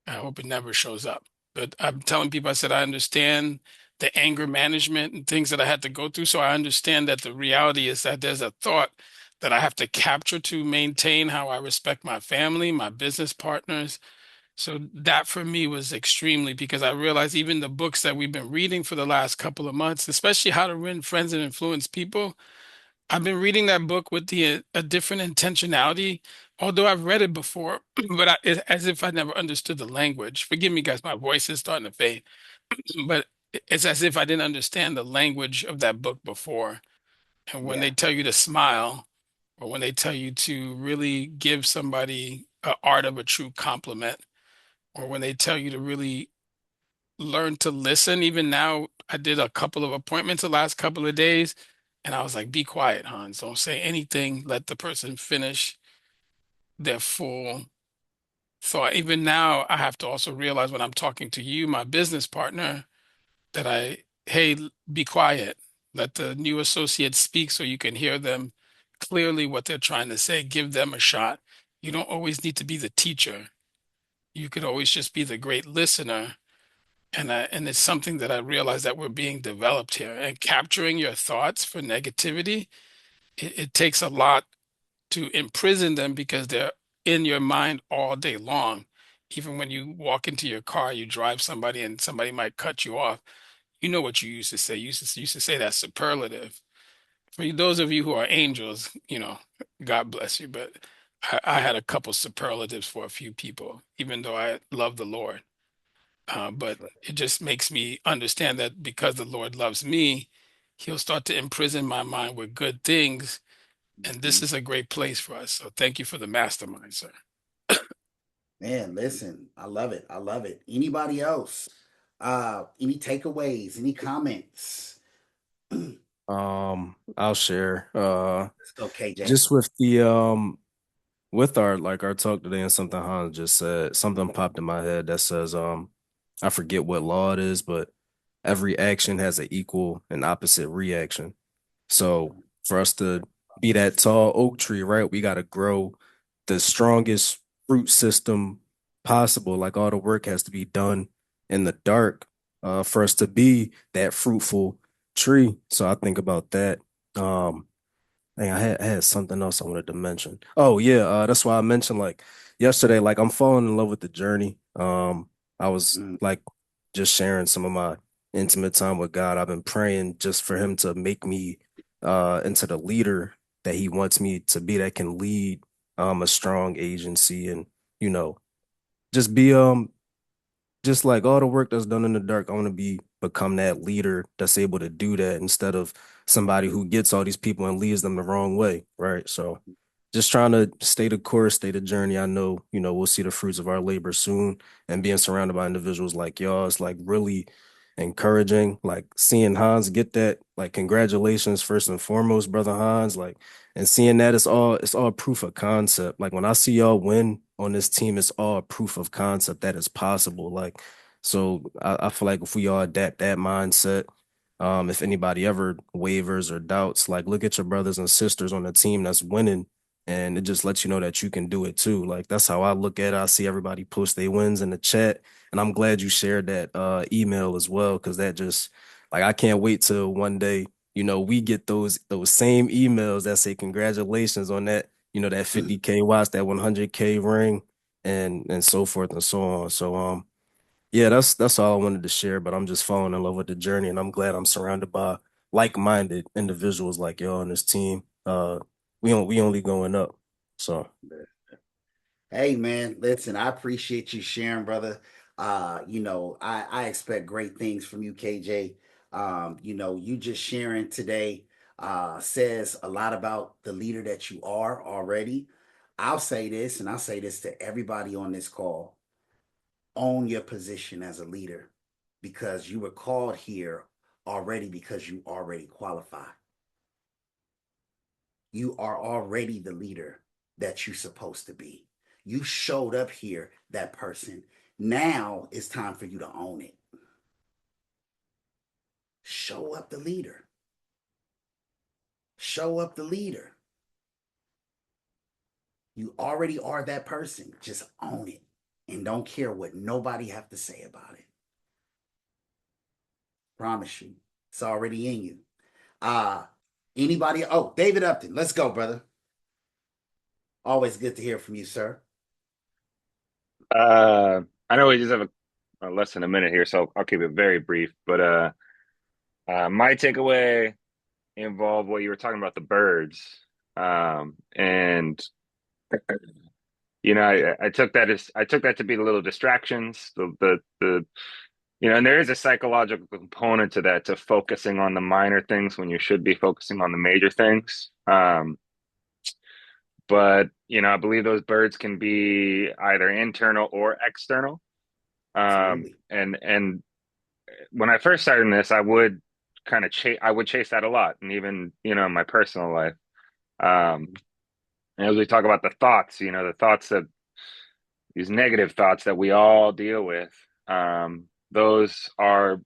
I hope it never shows up. But I'm telling people, I said, I understand the anger management and things that I had to go through. So I understand that the reality is that there's a thought that I have to capture to maintain how I respect my family, my business partners. So that for me was extremely because I realized even the books that we've been reading for the last couple of months, especially How to Win Friends and Influence People, I've been reading that book with a different intentionality, although I've read it before, but as if I never understood the language. Forgive me, guys, my voice is starting to fade. But it's as if I didn't understand the language of that book before. And when Yeah. they tell you to smile, or when they tell you to really give somebody a art of a true compliment, or when they tell you to really learn to listen. Even now, I did a couple of appointments the last couple of days, and I was like, be quiet, Hans. Don't say anything. Let the person finish their full thought. Even now, I have to also realize when I'm talking to you, my business partner, that hey, be quiet. Let the new associates speak so you can hear them clearly what they're trying to say. Give them a shot. You don't always need to be the teacher. You could always just be the great listener. And it's something that I realize that we're being developed here. And capturing your thoughts for negativity, it takes a lot to imprison them because they're in your mind all day long. Even when you walk into your car, you drive somebody and somebody might cut you off. You know what you used to say. You used to say that superlative. For those of you who are angels, God bless you. But I had a couple superlatives for a few people, even though I love the Lord. But it just makes me understand that because the Lord loves me, He'll start to imprison my mind with good things. And this Mhm. is a great place for us. So thank you for the mastermind, sir. Man, listen, I love it. I love it. Anybody else? Any takeaways? Any comments? Let's I'll share. go, KJ. Just with our talk today and something Hans just said, something popped in my head that says, I forget what law it is, but every action has an equal and opposite reaction. So for us to be that tall oak tree, right, we got to grow the strongest fruit system possible. Like all the work has to be done in the dark, for us to be that fruitful tree. So I think about that. Um, Dang, I had something else I wanted to mention. Oh yeah, that's why I mentioned like yesterday, like I'm falling in love with the journey. I was Mm, like just sharing some of my intimate time with God. I've been praying just for him to make me into the leader that he wants me to be, that can lead a strong agency, and you know, just be just like all the work that's done in the dark, I want to become that leader that's able to do that instead of somebody who gets all these people and leads them the wrong way, right? So just trying to stay the course, stay the journey. I know, we'll see the fruits of our labor soon, and being surrounded by individuals like y'all is like really encouraging. Like seeing Hans get that, like congratulations first and foremost, brother Hans. Like, and seeing that it's all proof of concept. Like when I see y'all win on this team, it's all proof of concept that is possible. Like, so I feel like if we all adapt that mindset, if anybody ever wavers or doubts, like look at your brothers and sisters on the team that's winning, and it just lets you know that you can do it too. Like that's how I look at it. I see everybody post their wins in the chat, and I'm glad you shared that email as well, because that just, like, I can't wait till one day, we get those same emails that say congratulations on that, that 50K watch, that 100K ring, and so forth and so on. So yeah, that's all I wanted to share, but I'm just falling in love with the journey, and I'm glad I'm surrounded by like-minded individuals like y'all on this team. We only going up. So Hey man, listen, I appreciate you sharing, brother. I expect great things from you, KJ. You just sharing today says a lot about the leader that you are already. I'll say this, and I'll say this to everybody on this call. Own your position as a leader because you were called here already because you already qualify. You are already the leader that you're supposed to be. You showed up here, that person. Now it's time for you to own it. Show up the leader. Show up the leader. You already are that person. Just own it and don't care what nobody have to say about it. Promise you. It's already in you. Uh anybody? Oh, David Upton. Let's go, brother. Always good to hear from you, sir. Uh, I know we just have less than a minute here, so I'll keep it very brief. But my takeaway involved what you were talking about, the birds. And I took that to be the little distractions, the and there is a psychological component to that, to focusing on the minor things when you should be focusing on the major things. But I believe those birds can be either internal or external. Absolutely. And when I first started in this, I would chase that a lot, and even in my personal life. Um, and as we talk about the thoughts, the thoughts that these negative thoughts that we all deal with, those are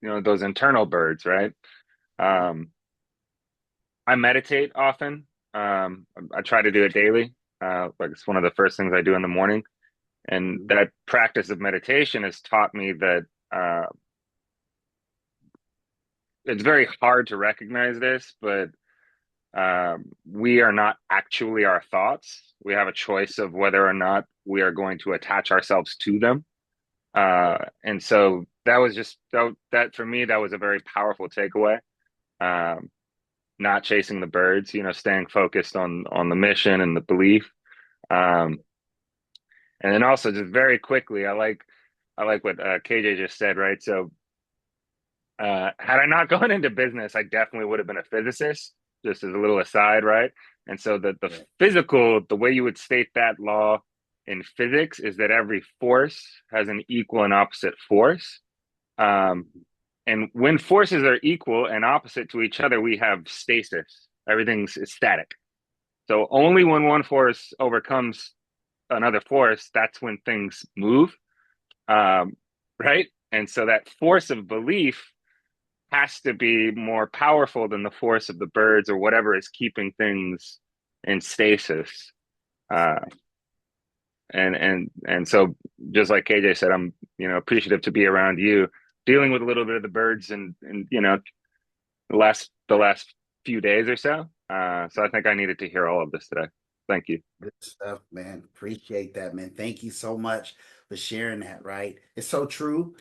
those internal birds, right? Um, I meditate often. I try to do it daily. Like it's one of the first things I do in the morning. And that practice of meditation has taught me that it's very hard to recognize this, but we are not actually our thoughts. We have a choice of whether or not we are going to attach ourselves to them. And so that was just that for me, that was a very powerful takeaway. Um, Not chasing the birds, staying focused on the mission and the belief. Um, and then also just very quickly, I like what KJ just said, right? So had I not gone into business, I definitely would have been a physicist, just as a little aside, right? And so the way you would state that law in physics is that every force has an equal and opposite force. Um, and when forces are equal and opposite to each other, we have stasis. Everything's static. So only when one force overcomes another force, that's when things move. Um, right? And so that force of belief has to be more powerful than the force of the birds or whatever is keeping things in stasis. Uh, and so just like KJ said, I'm appreciative to be around you, dealing with a little bit of the birds and the last few days or so. So I think I needed to hear all of this today. Thank you. Good stuff, man. Appreciate that, man. Thank you so much for sharing that, right? It's so true.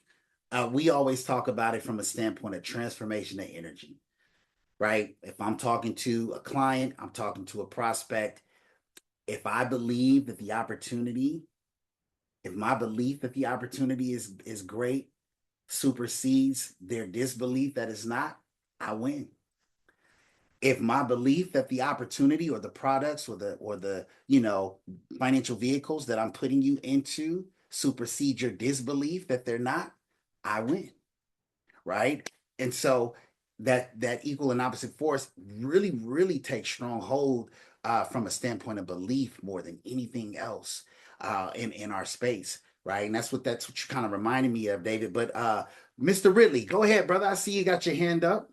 We always talk about it from a standpoint of transformation of energy, right? If I'm talking to a client, I'm talking to a prospect. If I believe that the opportunity, if my belief that the opportunity is great supersedes their disbelief that it's not, I win. If my belief that the opportunity or the products or the financial vehicles that I'm putting you into supersede your disbelief that they're not, I win, right? And so that equal and opposite force really takes strong hold from a standpoint of belief more than anything else in our space, right? And that's what you kind of reminded me of, David. But Mr. Ridley, go ahead, brother. I see you got your hand up.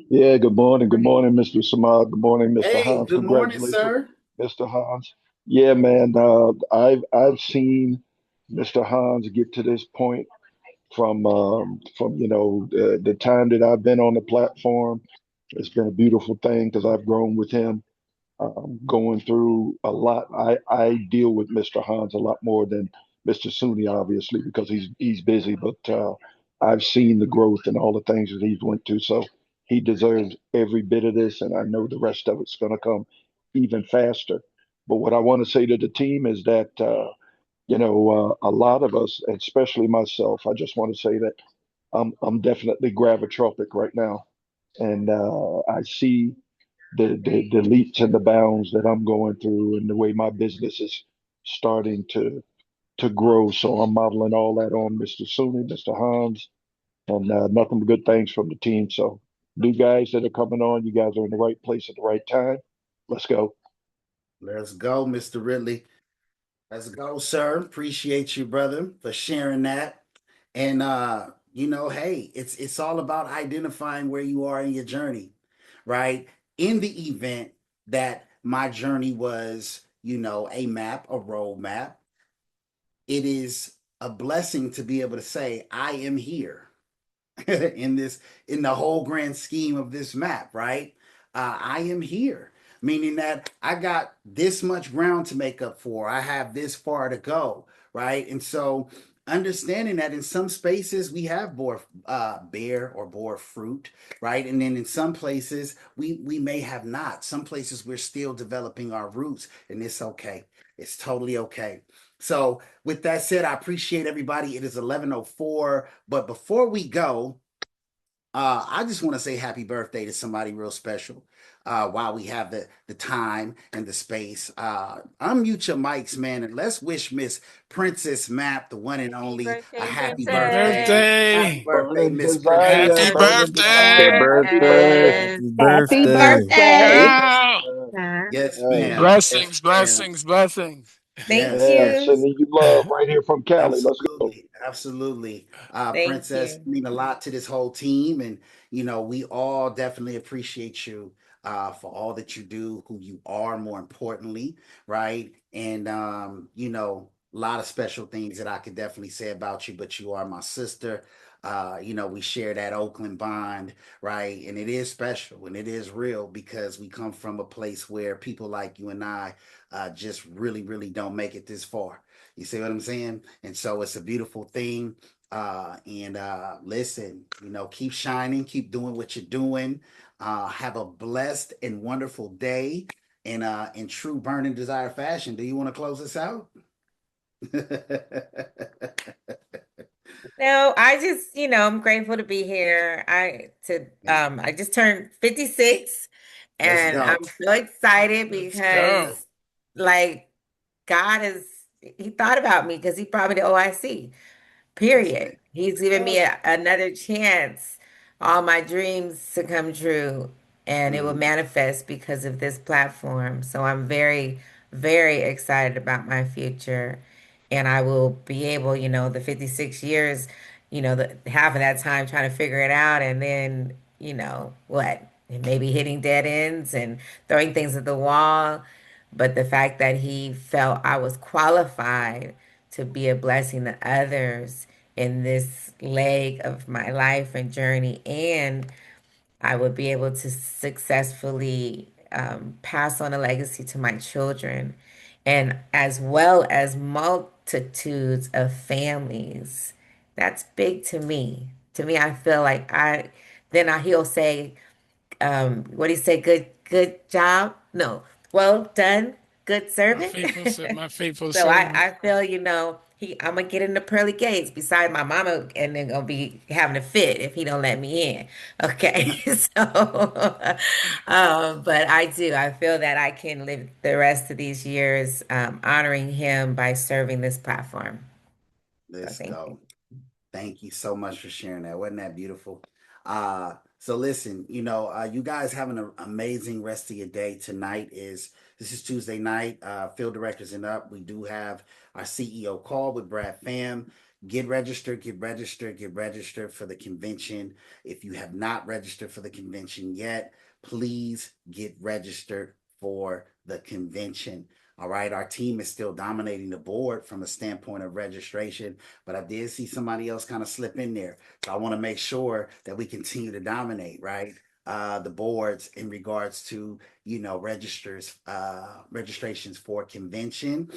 Yeah, good morning. Good morning, Mr. Samad. Good morning, Mr. Hey, Hans. good morning, Congratulations, sir. Mr. Hans. Yeah, man. I've seen Mr. Hans get to this point from the time that I've been on the platform. It's been a beautiful thing because I've grown with him, going through a lot. I deal with Mr. Hans a lot more than Mr. Sunni, obviously, because he's busy. But I've seen the growth and all the things that he's went through. So he deserves every bit of this, and I know the rest of it's going to come even faster. But what I want to say to the team is that a lot of us, especially myself, I just want to say that I'm definitely gravitropic right now, and I see the leaps and the bounds that I'm going through and the way my business is starting to grow. So I'm modeling all that on Mr. Sunni, Mr. Hans, and nothing but good things from the team. So new guys that are coming on, you guys are in the right place at the right time. Let's go. Let's go, Mr. Ridley. Let's go, sir. Appreciate you, brother, for sharing that. And hey, it's all about identifying where you are in your journey, right? In the event that my journey was, a map, a roadmap, it is a blessing to be able to say, I am here in the whole grand scheme of this map, right? I am here, meaning that I got this much ground to make up for. I have this far to go, right? And so understanding that in some spaces we have bore bear or bore fruit, right? And then in some places we may have not. Some places we're still developing our roots, and it's okay. It's totally okay. So with that said, I appreciate everybody. It is 11:04, but before we go, I just want to say happy birthday to somebody real special. While we have the time and the space, unmute your mics, man, and let's wish Miss Princess Map, the one and Happy only, a birthday, happy Happy princess. birthday. Happy birthday. birthday, Burning Miss Princess. desire, Happy burning Happy desire. birthday. Happy birthday. birthday. Yes. Happy Happy birthday. birthday. Girl. Yes, Hey, ma'am. Yes, Blessings, ma'am. blessings, blessings. Thank Yes, yeah, yes. you. sending you love right here from Cali. Let's go. Absolutely, absolutely. Thank Princess, you. mean a lot to this whole team, and we all definitely appreciate you for all that you do, who you are, more importantly, right? And a lot of special things that I could definitely say about you, but you are my sister. We share that Oakland bond, right? And it is special and it is real because we come from a place where people like you and I just really, really don't make it this far. You see what I'm saying? And so it's a beautiful thing. And listen, keep shining, keep doing what you're doing. Have a blessed and wonderful day. And in true burning desire fashion, do you want to close this out? No, I just, I'm grateful to be here. I just turned 56 Let's and go. I'm so excited Let's go. because like God is he thought about me because he brought me to OIC. Yes, Period. man. He's given me another chance, all my dreams to come true, and it will Mhm. manifest because of this platform. So I'm very, very excited about my future. And I will be able, the 56 years, the half of that time trying to figure it out, and then, what? Maybe hitting dead ends and throwing things at the wall. But the fact that he felt I was qualified to be a blessing to others in this leg of my life and journey, and I would be able to successfully pass on a legacy to my children, and as well as multitudes of families. That's big to me. To me, I feel like he'll say, what do you say? Good job. No, well done, good servant. My faithful So I, servant. I feel, I'm gonna get in the pearly gates beside my mama, and then gonna be having a fit if he don't let me in. Okay, so, but I feel that I can live the rest of these years honoring him by serving this platform. So Let's thank you. go. Thank you so much for sharing that. Wasn't that beautiful? So listen, you guys have an amazing rest of your day. This is Tuesday night. Field directors and up. We do have our CEO call with Brad Pham. Get registered, get registered, get registered for the convention. If you have not registered for the convention yet, please get registered for the convention. All right, our team is still dominating the board from a standpoint of registration, but I did see somebody else kind of slip in there. So I want to make sure that we continue to dominate, right? The boards in regards to, registrations for convention.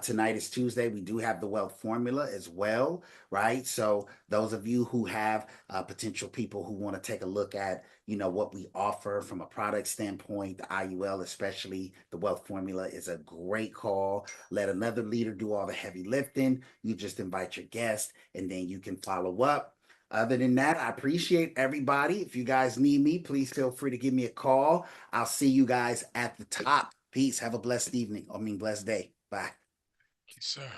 Tonight is Tuesday. We do have the wealth formula as well, right? So those of you who have potential people who want to take a look at, what we offer from a product standpoint, the IUL, especially the wealth formula, is a great call. Let another leader do all the heavy lifting. You just invite your guest and then you can follow up. Other than that, I appreciate everybody. If you guys need me, please feel free to give me a call. I'll see you guys at the top. Peace. Have a blessed evening. Blessed day. Bye. Yes, sir.